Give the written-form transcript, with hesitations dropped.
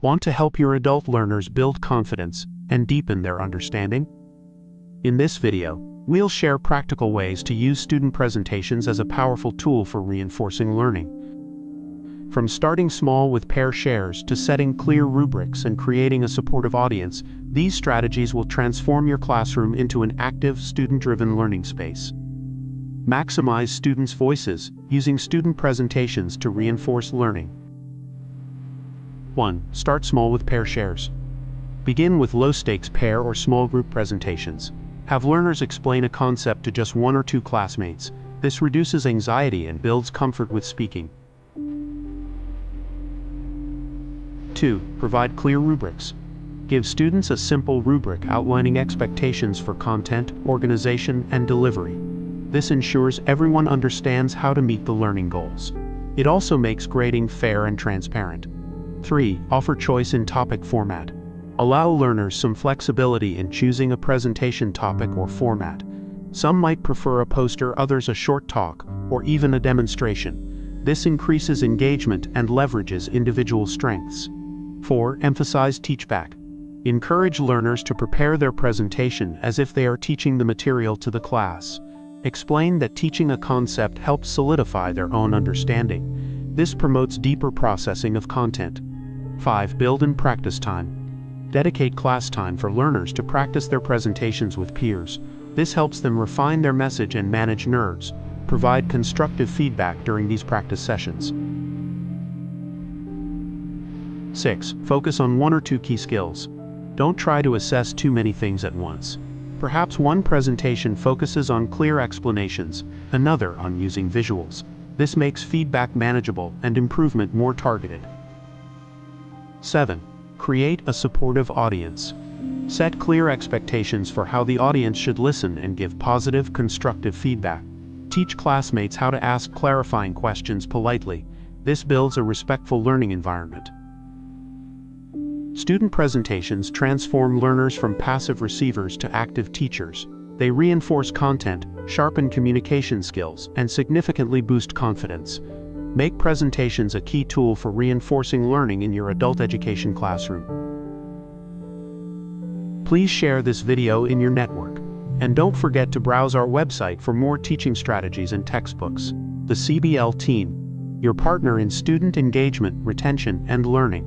Want to help your adult learners build confidence and deepen their understanding? In this video, we'll share practical ways to use student presentations as a powerful tool for reinforcing learning. From starting small with pair shares to setting clear rubrics and creating a supportive audience, these strategies will transform your classroom into an active, student-driven learning space. Maximize students' voices using student presentations to reinforce learning. 1. Start small with pair shares. Begin with low-stakes pair or small group presentations. Have learners explain a concept to just one or two classmates. This reduces anxiety and builds comfort with speaking. 2. Provide clear rubrics. Give students a simple rubric outlining expectations for content, organization, and delivery. This ensures everyone understands how to meet the learning goals. It also makes grading fair and transparent. 3. Offer choice in topic format. Allow learners some flexibility in choosing a presentation topic or format. Some might prefer a poster, others a short talk, or even a demonstration. This increases engagement and leverages individual strengths. 4. Emphasize teachback. Encourage learners to prepare their presentation as if they are teaching the material to the class. Explain that teaching a concept helps solidify their own understanding. This promotes deeper processing of content. 5. Build and practice time. Dedicate class time for learners to practice their presentations with peers. This helps them refine their message and manage nerves. Provide constructive feedback during these practice sessions. 6. Focus on one or two key skills. Don't try to assess too many things at once. Perhaps one presentation focuses on clear explanations, another on using visuals. This makes feedback manageable and improvement more targeted. 7. Create a supportive audience. Set clear expectations for how the audience should listen and give positive, constructive feedback. Teach classmates how to ask clarifying questions politely. This builds a respectful learning environment. Student presentations transform learners from passive receivers to active teachers. They reinforce content, sharpen communication skills, and significantly boost confidence. Make presentations a key tool for reinforcing learning in your adult education classroom. Please share this video in your network. And don't forget to browse our website for more teaching strategies and textbooks. The CBL team, your partner in student engagement, retention, and learning.